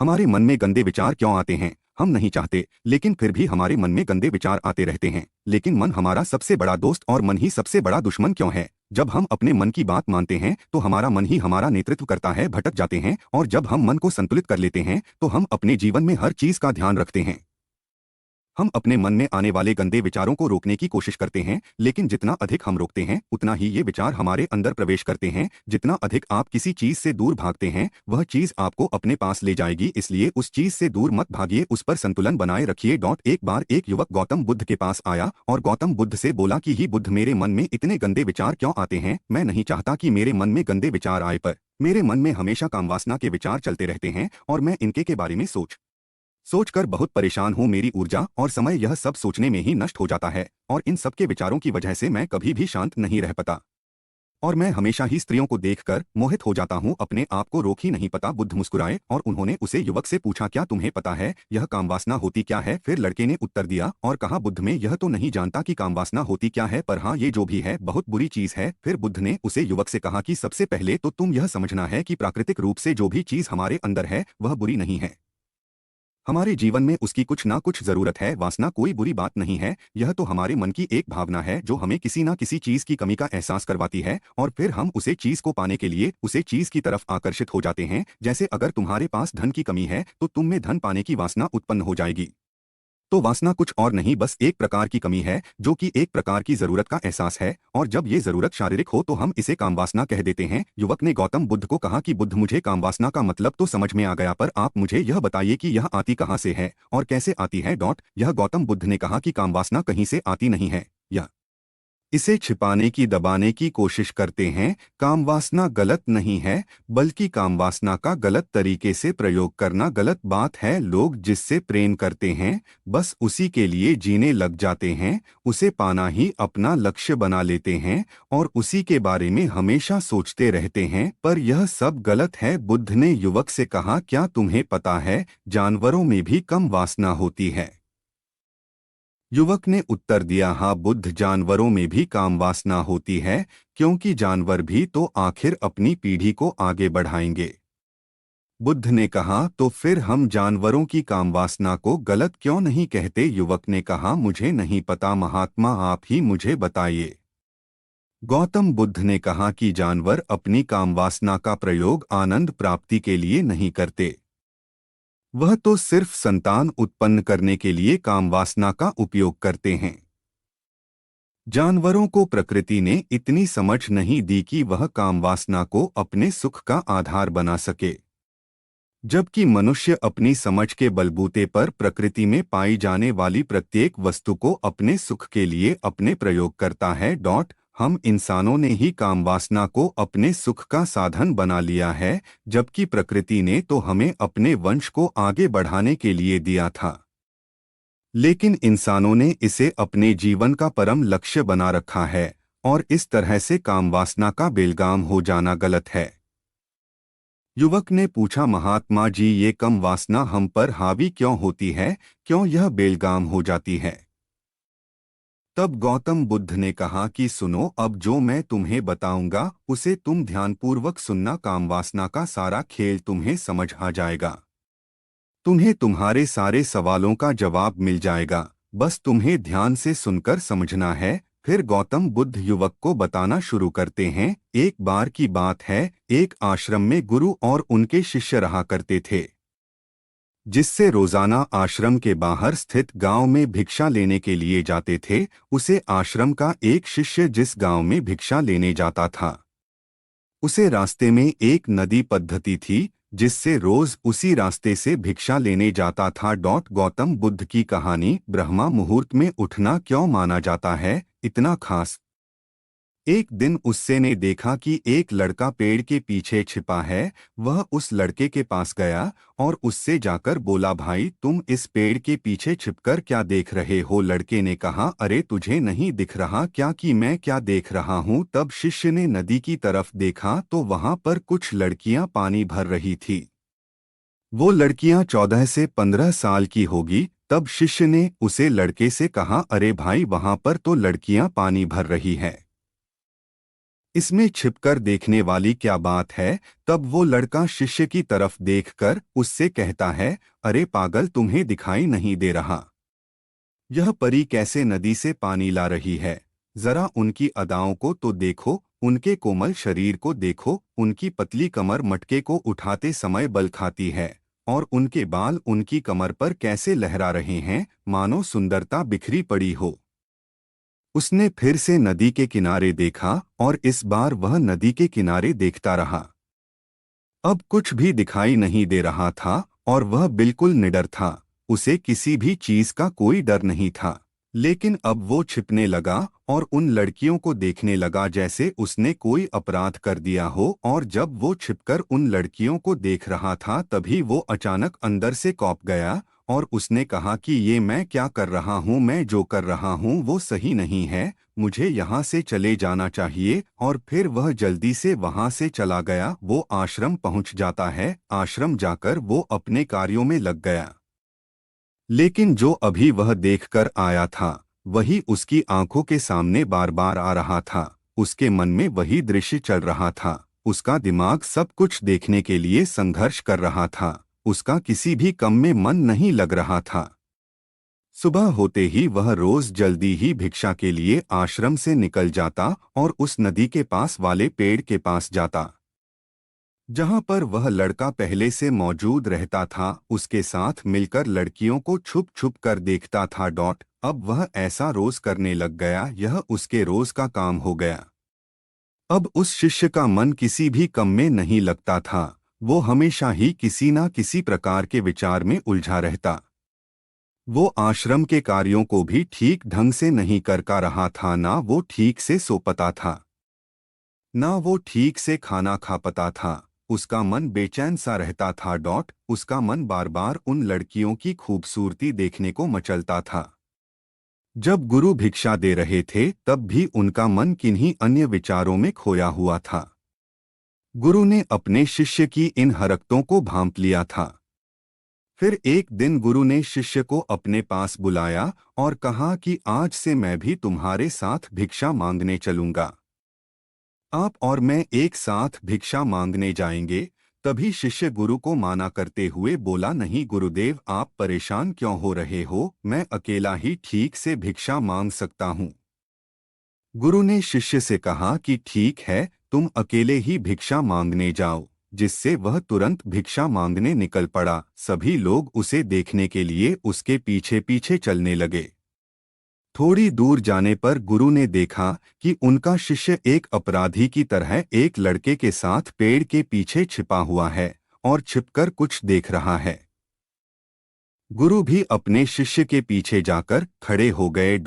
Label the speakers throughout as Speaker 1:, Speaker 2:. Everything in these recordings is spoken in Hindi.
Speaker 1: हमारे मन में गंदे विचार क्यों आते हैं? हम नहीं चाहते, लेकिन फिर भी हमारे मन में गंदे विचार आते रहते हैं। लेकिन मन हमारा सबसे बड़ा दोस्त और मन ही सबसे बड़ा दुश्मन क्यों है? जब हम अपने मन की बात मानते हैं तो हमारा मन ही हमारा नेतृत्व करता है, भटक जाते हैं, और जब हम मन को संतुलित कर लेते हैं तो हम अपने जीवन में हर चीज का ध्यान रखते हैं। हम अपने मन में आने वाले गंदे विचारों को रोकने की कोशिश करते हैं, लेकिन जितना अधिक हम रोकते हैं उतना ही ये विचार हमारे अंदर प्रवेश करते हैं। जितना अधिक आप किसी चीज से दूर भागते हैं वह चीज आपको अपने पास ले जाएगी, इसलिए उस चीज से दूर मत भागिए, उस पर संतुलन बनाए रखिए। एक बार एक युवक गौतम बुद्ध के पास आया और गौतम बुद्ध से बोला कि ही बुद्ध, मेरे मन में इतने गंदे विचार क्यों आते हैं? मैं नहीं चाहता कि मेरे मन में गंदे विचार आए, पर मेरे मन में हमेशा कामवासना के विचार चलते रहते हैं और मैं इनके के बारे में सोचकर बहुत परेशान हूँ। मेरी ऊर्जा और समय यह सब सोचने में ही नष्ट हो जाता है और इन सब के विचारों की वजह से मैं कभी भी शांत नहीं रह पाता और मैं हमेशा ही स्त्रियों को देखकर मोहित हो जाता हूँ, अपने आप को रोक ही नहीं पाता। बुद्ध मुस्कुराए और उन्होंने उसे युवक से पूछा, क्या तुम्हें पता है यह कामवासना होती क्या है? फिर लड़के ने उत्तर दिया और कहा, बुद्ध, मैं यह तो नहीं जानता कि कामवासना होती क्या है, पर हाँ, ये जो भी है बहुत बुरी चीज है। फिर बुद्ध ने उसे युवक से कहा कि सबसे पहले तो तुम यह समझना है कि प्राकृतिक रूप से जो भी चीज हमारे अंदर है वह बुरी नहीं है। हमारे जीवन में उसकी कुछ ना कुछ जरूरत है। वासना कोई बुरी बात नहीं है, यह तो हमारे मन की एक भावना है जो हमें किसी ना किसी चीज की कमी का एहसास करवाती है और फिर हम उसे चीज को पाने के लिए उसे चीज की तरफ आकर्षित हो जाते हैं। जैसे अगर तुम्हारे पास धन की कमी है तो तुम में धन पाने की वासना उत्पन्न हो जाएगी। तो वासना कुछ और नहीं, बस एक प्रकार की कमी है जो कि एक प्रकार की जरूरत का एहसास है, और जब ये जरूरत शारीरिक हो तो हम इसे कामवासना कह देते हैं। युवक ने गौतम बुद्ध को कहा कि बुद्ध, मुझे कामवासना का मतलब तो समझ में आ गया, पर आप मुझे यह बताइए कि यह आती कहाँ से है और कैसे आती है? यह गौतम बुद्ध ने कहा कि कामवासना कहीं से आती नहीं है, यह इसे छिपाने की, दबाने की कोशिश करते हैं। कामवासना गलत नहीं है, बल्कि कामवासना का गलत तरीके से प्रयोग करना गलत बात है। लोग जिससे प्रेम करते हैं बस उसी के लिए जीने लग जाते हैं, उसे पाना ही अपना लक्ष्य बना लेते हैं और उसी के बारे में हमेशा सोचते रहते हैं, पर यह सब गलत है। बुद्ध ने युवक से कहा, क्या तुम्हें पता है जानवरों में भी कम वासना होती है? युवक ने उत्तर दिया, हाँ बुद्ध, जानवरों में भी कामवासना होती है, क्योंकि जानवर भी तो आखिर अपनी पीढ़ी को आगे बढ़ाएंगे। बुद्ध ने कहा, तो फिर हम जानवरों की कामवासना को गलत क्यों नहीं कहते? युवक ने कहा, मुझे नहीं पता महात्मा, आप ही मुझे बताइए। गौतम बुद्ध ने कहा कि जानवर अपनी कामवासना का प्रयोग आनंद प्राप्ति के लिए नहीं करते, वह तो सिर्फ संतान उत्पन्न करने के लिए कामवासना का उपयोग करते हैं। जानवरों को प्रकृति ने इतनी समझ नहीं दी कि वह कामवासना को अपने सुख का आधार बना सके, जबकि मनुष्य अपनी समझ के बलबूते पर प्रकृति में पाई जाने वाली प्रत्येक वस्तु को अपने सुख के लिए अपने प्रयोग करता है। हम इंसानों ने ही कामवासना को अपने सुख का साधन बना लिया है, जबकि प्रकृति ने तो हमें अपने वंश को आगे बढ़ाने के लिए दिया था, लेकिन इंसानों ने इसे अपने जीवन का परम लक्ष्य बना रखा है और इस तरह से कामवासना का बेलगाम हो जाना गलत है। युवक ने पूछा, महात्मा जी, ये कम वासना हम पर हावी क्यों होती है? क्यों यह बेलगाम हो जाती है? तब गौतम बुद्ध ने कहा कि सुनो, अब जो मैं तुम्हें बताऊंगा उसे तुम ध्यानपूर्वक सुनना। कामवासना का सारा खेल तुम्हें समझ आ जाएगा, तुम्हें तुम्हारे सारे सवालों का जवाब मिल जाएगा, बस तुम्हें ध्यान से सुनकर समझना है। फिर गौतम बुद्ध युवक को बताना शुरू करते हैं। एक बार की बात है, एक आश्रम में गुरु और उनके शिष्य रहा करते थे, जिससे रोजाना आश्रम के बाहर स्थित गांव में भिक्षा लेने के लिए जाते थे। उसे आश्रम का एक शिष्य जिस गांव में भिक्षा लेने जाता था, उसे रास्ते में एक नदी पद्धति थी जिससे रोज उसी रास्ते से भिक्षा लेने जाता था। गौतम बुद्ध की कहानी। ब्रह्मा मुहूर्त में उठना क्यों माना जाता है इतना खास? एक दिन उससे ने देखा कि एक लड़का पेड़ के पीछे छिपा है। वह उस लड़के के पास गया और उससे जाकर बोला, भाई तुम इस पेड़ के पीछे छिपकर क्या देख रहे हो? लड़के ने कहा, अरे तुझे नहीं दिख रहा क्या कि मैं क्या देख रहा हूँ? तब शिष्य ने नदी की तरफ देखा तो वहां पर कुछ लड़कियां पानी भर रही थी। वो लड़कियां 14 से 15 साल की होगी। तब शिष्य ने उसे लड़के से कहा, अरे भाई, वहां पर तो लड़कियां पानी भर रही हैं, इसमें छिपकर देखने वाली क्या बात है। तब वो लड़का शिष्य की तरफ देखकर उससे कहता है, अरे पागल, तुम्हें दिखाई नहीं दे रहा यह परी कैसे नदी से पानी ला रही है? जरा उनकी अदाओं को तो देखो, उनके कोमल शरीर को देखो, उनकी पतली कमर मटके को उठाते समय बल खाती है और उनके बाल उनकी कमर पर कैसे लहरा रहे हैं, मानो सुंदरता बिखरी पड़ी हो। उसने फिर से नदी के किनारे देखा और इस बार वह नदी के किनारे देखता रहा। अब कुछ भी दिखाई नहीं दे रहा था और वह बिल्कुल निडर था। उसे किसी भी चीज का कोई डर नहीं था। लेकिन अब वो छिपने लगा और उन लड़कियों को देखने लगा जैसे उसने कोई अपराध कर दिया हो, और जब वो छिपकर उन लड़कियों को देख रहा था तभी वो अचानक अंदर से कौंप गया और उसने कहा कि ये मैं क्या कर रहा हूँ, मैं जो कर रहा हूँ वो सही नहीं है, मुझे यहाँ से चले जाना चाहिए। और फिर वह जल्दी से वहाँ से चला गया। वो आश्रम पहुँच जाता है। आश्रम जाकर वो अपने कार्यों में लग गया। लेकिन जो अभी वह देखकर आया था वही उसकी आंखों के सामने बार बार आ रहा था। उसके मन में वही दृश्य चल रहा था। उसका दिमाग सब कुछ देखने के लिए संघर्ष कर रहा था। उसका किसी भी काम में मन नहीं लग रहा था। सुबह होते ही वह रोज जल्दी ही भिक्षा के लिए आश्रम से निकल जाता और उस नदी के पास वाले पेड़ के पास जाता जहां पर वह लड़का पहले से मौजूद रहता था। उसके साथ मिलकर लड़कियों को छुप छुप कर देखता था। अब वह ऐसा रोज करने लग गया। यह उसके रोज का काम हो गया। अब उस शिष्य का मन किसी भी काम में नहीं लगता था। वो हमेशा ही किसी न किसी प्रकार के विचार में उलझा रहता। वो आश्रम के कार्यों को भी ठीक ढंग से नहीं कर पा रहा था। ना वो ठीक से सो पाता था, ना वो ठीक से खाना खा पाता था। उसका मन बेचैन सा रहता था। उसका मन बार बार उन लड़कियों की खूबसूरती देखने को मचलता था। जब गुरु भिक्षा दे रहे थे तब भी उनका मन किन्हीं अन्य विचारों में खोया हुआ था। गुरु ने अपने शिष्य की इन हरकतों को भांप लिया था। फिर एक दिन गुरु ने शिष्य को अपने पास बुलाया और कहा कि आज से मैं भी तुम्हारे साथ भिक्षा मांगने चलूंगा। आप और मैं एक साथ भिक्षा मांगने जाएंगे। तभी शिष्य गुरु को माना करते हुए बोला, नहीं गुरुदेव, आप परेशान क्यों हो रहे हो, मैं अकेला ही ठीक से भिक्षा मांग सकता हूँ। गुरु ने शिष्य से कहा कि ठीक है, तुम अकेले ही भिक्षा मांगने जाओ। जिससे वह तुरंत भिक्षा मांगने निकल पड़ा। सभी लोग उसे देखने के लिए उसके पीछे पीछे चलने लगे। थोड़ी दूर जाने पर गुरु ने देखा कि उनका शिष्य एक अपराधी की तरह एक लड़के के साथ पेड़ के पीछे छिपा हुआ है और छिपकर कुछ देख रहा है। गुरु भी अपने शिष्य के पीछे जाकर खड़े हो गए।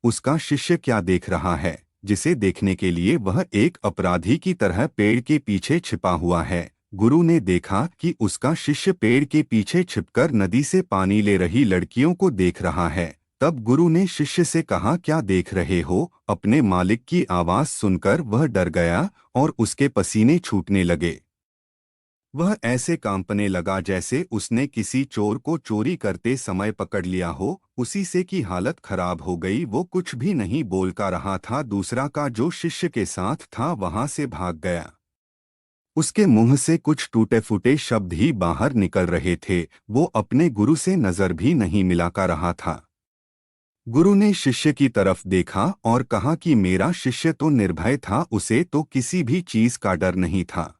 Speaker 1: उसका शिष्य क्या देख रहा है जिसे देखने के लिए वह एक अपराधी की तरह पेड़ के पीछे छिपा हुआ है? गुरु ने देखा कि उसका शिष्य पेड़ के पीछे छिपकर नदी से पानी ले रही लड़कियों को देख रहा है। तब गुरु ने शिष्य से कहा, क्या देख रहे हो? अपने मालिक की आवाज सुनकर वह डर गया और उसके पसीने छूटने लगे। वह ऐसे कांपने लगा जैसे उसने किसी चोर को चोरी करते समय पकड़ लिया हो। उसी से की हालत खराब हो गई। वो कुछ भी नहीं बोल का रहा था। दूसरा का जो शिष्य के साथ था वहां से भाग गया। उसके मुंह से कुछ टूटे फूटे शब्द ही बाहर निकल रहे थे। वो अपने गुरु से नजर भी नहीं मिला का रहा था। गुरु ने शिष्य की तरफ देखा और कहा कि मेरा शिष्य तो निर्भय था, उसे तो किसी भी चीज का डर नहीं था।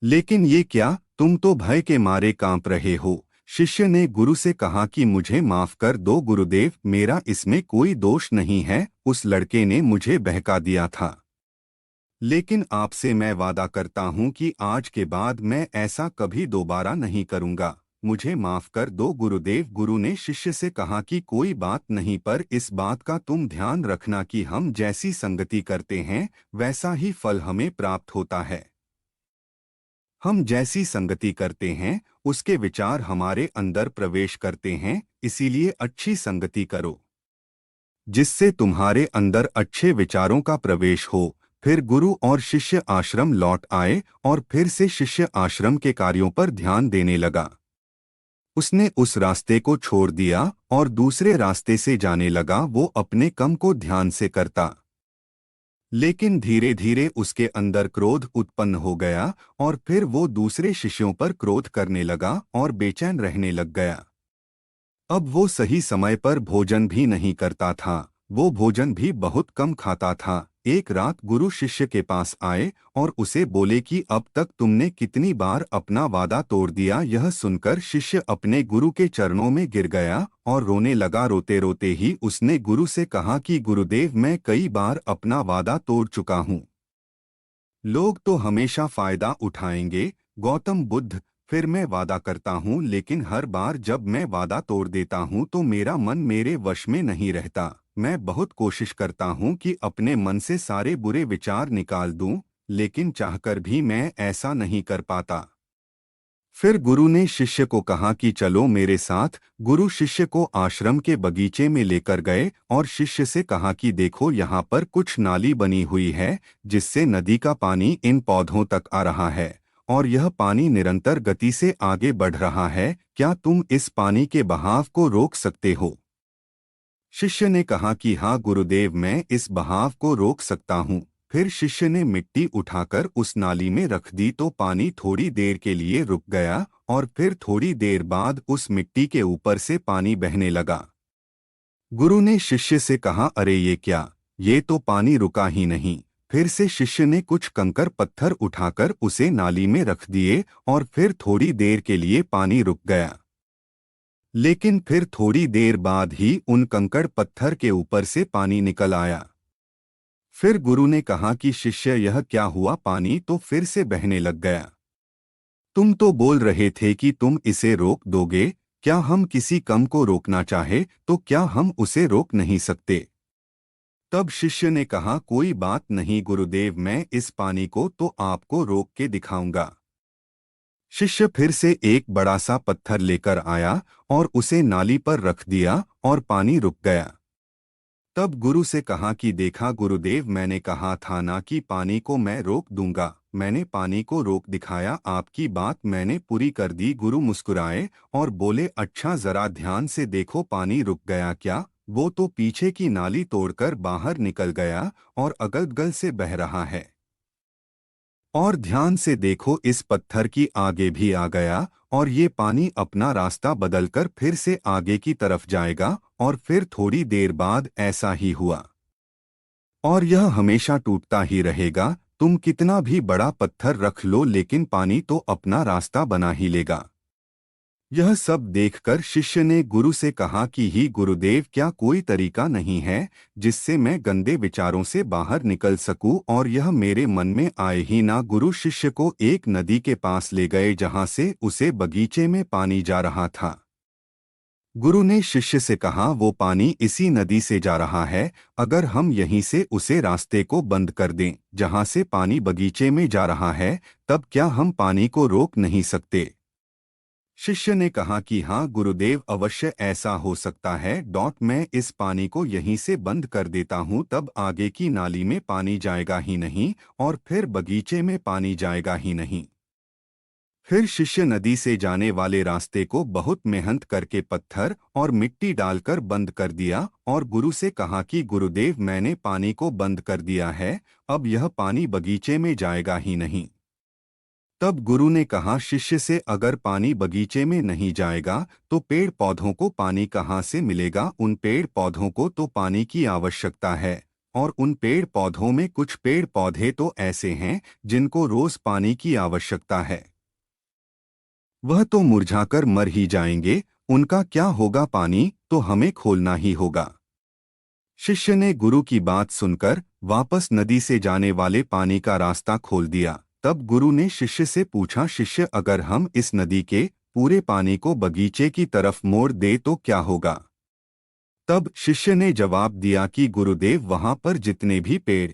Speaker 1: लेकिन ये क्या, तुम तो भय के मारे कांप रहे हो। शिष्य ने गुरु से कहा कि मुझे माफ कर दो गुरुदेव, मेरा इसमें कोई दोष नहीं है। उस लड़के ने मुझे बहका दिया था। लेकिन आपसे मैं वादा करता हूँ कि आज के बाद मैं ऐसा कभी दोबारा नहीं करूँगा। मुझे माफ कर दो गुरुदेव। गुरु ने शिष्य से कहा कि कोई बात नहीं, पर इस बात का तुम ध्यान रखना कि हम जैसी संगति करते हैं वैसा ही फल हमें प्राप्त होता है। हम जैसी संगति करते हैं उसके विचार हमारे अंदर प्रवेश करते हैं। इसीलिए अच्छी संगति करो जिससे तुम्हारे अंदर अच्छे विचारों का प्रवेश हो। फिर गुरु और शिष्य आश्रम लौट आए और फिर से शिष्य आश्रम के कार्यों पर ध्यान देने लगा। उसने उस रास्ते को छोड़ दिया और दूसरे रास्ते से जाने लगा। वो अपने काम को ध्यान से करता। लेकिन धीरे धीरे उसके अंदर क्रोध उत्पन्न हो गया और फिर वो दूसरे शिष्यों पर क्रोध करने लगा और बेचैन रहने लग गया। अब वो सही समय पर भोजन भी नहीं करता था, वो भोजन भी बहुत कम खाता था। एक रात गुरु शिष्य के पास आए और उसे बोले कि अब तक तुमने कितनी बार अपना वादा तोड़ दिया। यह सुनकर शिष्य अपने गुरु के चरणों में गिर गया और रोने लगा। रोते रोते ही उसने गुरु से कहा कि गुरुदेव, मैं कई बार अपना वादा तोड़ चुका हूँ। लोग तो हमेशा फायदा उठाएंगे, गौतम बुद्ध। फिर मैं वादा करता हूँ, लेकिन हर बार जब मैं वादा तोड़ देता हूँ तो मेरा मन मेरे वश में नहीं रहता। मैं बहुत कोशिश करता हूँ कि अपने मन से सारे बुरे विचार निकाल दूँ, लेकिन चाहकर भी मैं ऐसा नहीं कर पाता। फिर गुरु ने शिष्य को कहा कि चलो मेरे साथ। गुरु शिष्य को आश्रम के बगीचे में लेकर गए और शिष्य से कहा कि देखो, यहाँ पर कुछ नाली बनी हुई है जिससे नदी का पानी इन पौधों तक आ रहा है और यह पानी निरंतर गति से आगे बढ़ रहा है। क्या तुम इस पानी के बहाव को रोक सकते हो? शिष्य ने कहा कि हाँ गुरुदेव, मैं इस बहाव को रोक सकता हूँ। फिर शिष्य ने मिट्टी उठाकर उस नाली में रख दी तो पानी थोड़ी देर के लिए रुक गया और फिर थोड़ी देर बाद उस मिट्टी के ऊपर से पानी बहने लगा। गुरु ने शिष्य से कहा, अरे ये क्या, ये तो पानी रुका ही नहीं। फिर से शिष्य ने कुछ कंकर पत्थर उठाकर उसे नाली में रख दिए और फिर थोड़ी देर के लिए पानी रुक गया। लेकिन फिर थोड़ी देर बाद ही उन कंकड़ पत्थर के ऊपर से पानी निकल आया। फिर गुरु ने कहा कि शिष्य, यह क्या हुआ? पानी तो फिर से बहने लग गया। तुम तो बोल रहे थे कि तुम इसे रोक दोगे। क्या हम किसी कम को रोकना चाहे तो क्या हम उसे रोक नहीं सकते? तब शिष्य ने कहा, कोई बात नहीं गुरुदेव, मैं इस पानी को तो आपको रोक के दिखाऊंगा। शिष्य फिर से एक बड़ा सा पत्थर लेकर आया और उसे नाली पर रख दिया और पानी रुक गया। तब गुरु से कहा कि देखा गुरुदेव, मैंने कहा था ना कि पानी को मैं रोक दूंगा। मैंने पानी को रोक दिखाया, आपकी बात मैंने पूरी कर दी। गुरु मुस्कुराए और बोले, अच्छा जरा ध्यान से देखो, पानी रुक गया क्या? वो तो पीछे की नाली तोड़कर बाहर निकल गया और अगल-बगल से बह रहा है। और ध्यान से देखो, इस पत्थर की आगे भी आ गया और ये पानी अपना रास्ता बदलकर फिर से आगे की तरफ जाएगा और फिर थोड़ी देर बाद ऐसा ही हुआ और यह हमेशा टूटता ही रहेगा। तुम कितना भी बड़ा पत्थर रख लो लेकिन पानी तो अपना रास्ता बना ही लेगा। यह सब देखकर शिष्य ने गुरु से कहा कि ही गुरुदेव, क्या कोई तरीका नहीं है जिससे मैं गंदे विचारों से बाहर निकल सकूं और यह मेरे मन में आए ही ना? गुरु शिष्य को एक नदी के पास ले गए जहां से उसे बगीचे में पानी जा रहा था। गुरु ने शिष्य से कहा, वो पानी इसी नदी से जा रहा है। अगर हम यहीं से उसे रास्ते को बंद कर दें जहां से पानी बगीचे में जा रहा है, तब क्या हम पानी को रोक नहीं सकते? शिष्य ने कहा कि हाँ गुरुदेव, अवश्य ऐसा हो सकता है। मैं इस पानी को यहीं से बंद कर देता हूँ, तब आगे की नाली में पानी जाएगा ही नहीं और फिर बगीचे में पानी जाएगा ही नहीं। फिर शिष्य नदी से जाने वाले रास्ते को बहुत मेहनत करके पत्थर और मिट्टी डालकर बंद कर दिया और गुरु से कहा कि गुरुदेव, मैंने पानी को बंद कर दिया है, अब यह पानी बगीचे में जाएगा ही नहीं। तब गुरु ने कहा शिष्य से, अगर पानी बगीचे में नहीं जाएगा तो पेड़ पौधों को पानी कहाँ से मिलेगा? उन पेड़ पौधों को तो पानी की आवश्यकता है और उन पेड़ पौधों में कुछ पेड़ पौधे तो ऐसे हैं जिनको रोज पानी की आवश्यकता है। वह तो मुरझाकर मर ही जाएंगे, उनका क्या होगा? पानी तो हमें खोलना ही होगा। शिष्य ने गुरु की बात सुनकर वापस नदी से जाने वाले पानी का रास्ता खोल दिया। तब गुरु ने शिष्य से पूछा, शिष्य, अगर हम इस नदी के पूरे पानी को बगीचे की तरफ मोड़ दे तो क्या होगा? तब शिष्य ने जवाब दिया कि गुरुदेव, वहां पर जितने भी पेड़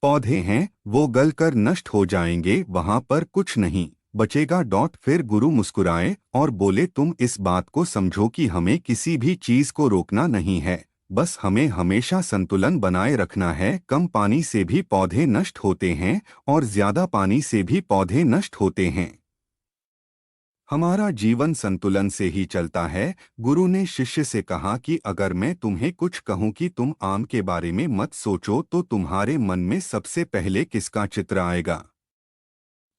Speaker 1: पौधे हैं वो गलकर नष्ट हो जाएंगे, वहां पर कुछ नहीं बचेगा। फिर गुरु मुस्कुराए और बोले, तुम इस बात को समझो कि हमें किसी भी चीज को रोकना नहीं है, बस हमें हमेशा संतुलन बनाए रखना है। कम पानी से भी पौधे नष्ट होते हैं और ज्यादा पानी से भी पौधे नष्ट होते हैं। हमारा जीवन संतुलन से ही चलता है। गुरु ने शिष्य से कहा कि अगर मैं तुम्हें कुछ कहूं कि तुम आम के बारे में मत सोचो तो तुम्हारे मन में सबसे पहले किसका चित्र आएगा?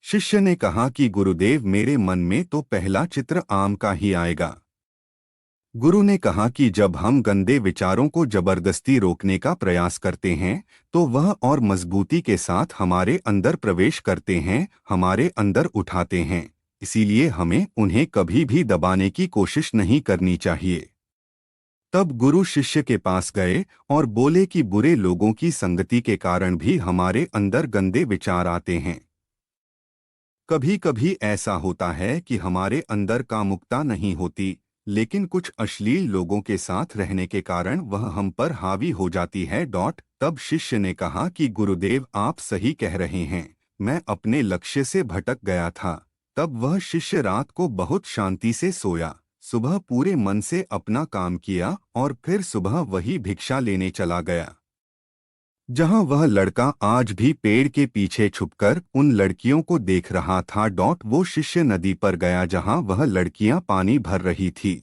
Speaker 1: शिष्य ने कहा कि गुरुदेव, मेरे मन में तो पहला चित्र आम का ही आएगा। गुरु ने कहा कि जब हम गंदे विचारों को जबरदस्ती रोकने का प्रयास करते हैं तो वह और मजबूती के साथ हमारे अंदर प्रवेश करते हैं, हमारे अंदर उठाते हैं। इसीलिए हमें उन्हें कभी भी दबाने की कोशिश नहीं करनी चाहिए। तब गुरु शिष्य के पास गए और बोले कि बुरे लोगों की संगति के कारण भी हमारे अंदर गंदे विचार आते हैं। कभी कभी ऐसा होता है कि हमारे अंदर कामुकता नहीं होती, लेकिन कुछ अश्लील लोगों के साथ रहने के कारण वह हम पर हावी हो जाती है। तब शिष्य ने कहा कि गुरुदेव, आप सही कह रहे हैं, मैं अपने लक्ष्य से भटक गया था। तब वह शिष्य रात को बहुत शांति से सोया, सुबह पूरे मन से अपना काम किया और फिर सुबह वही भिक्षा लेने चला गया। जहां वह लड़का आज भी पेड़ के पीछे छुपकर उन लड़कियों को देख रहा था। वो शिष्य नदी पर गया जहां वह लड़कियां पानी भर रही थी।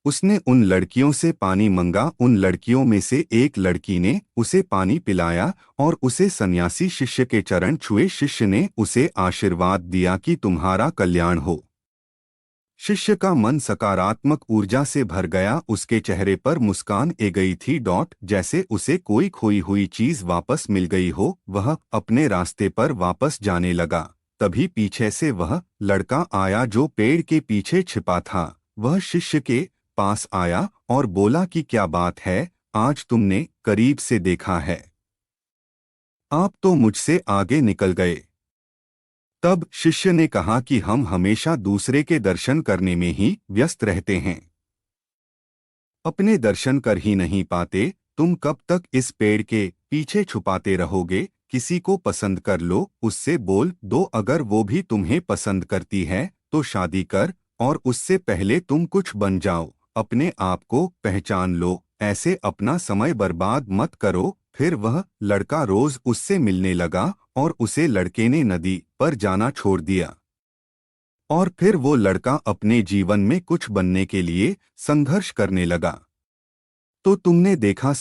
Speaker 1: उसने उन लड़कियों से पानी मंगा। उन लड़कियों में से एक लड़की ने उसे पानी पिलाया और उसे सन्यासी शिष्य के चरण छुए। शिष्य ने उसे आशीर्वाद दिया कि तुम्हारा कल्याण हो। शिष्य का मन सकारात्मक ऊर्जा से भर गया, उसके चेहरे पर मुस्कान आ गई थी। जैसे उसे कोई खोई हुई चीज वापस मिल गई हो। वह अपने रास्ते पर वापस जाने लगा। तभी पीछे से वह लड़का आया जो पेड़ के पीछे छिपा था। वह शिष्य के पास आया और बोला कि क्या बात है, आज तुमने करीब से देखा है, आप तो मुझसे आगे निकल गए। तब शिष्य ने कहा कि हम हमेशा दूसरे के दर्शन करने में ही व्यस्त रहते हैं, अपने दर्शन कर ही नहीं पाते। तुम कब तक इस पेड़ के पीछे छुपाते रहोगे? किसी को पसंद कर लो, उससे बोल दो। अगर वो भी तुम्हें पसंद करती है तो शादी कर, और उससे पहले तुम कुछ बन जाओ। अपने आप को पहचान लो, ऐसे अपना समय बर्बाद मत करो। फिर वह लड़का रोज उससे मिलने लगा और उसे लड़के ने नदी पर जाना छोड़ दिया। और फिर वो लड़का अपने जीवन में कुछ बनने के लिए संघर्ष करने लगा। तो तुमने देखा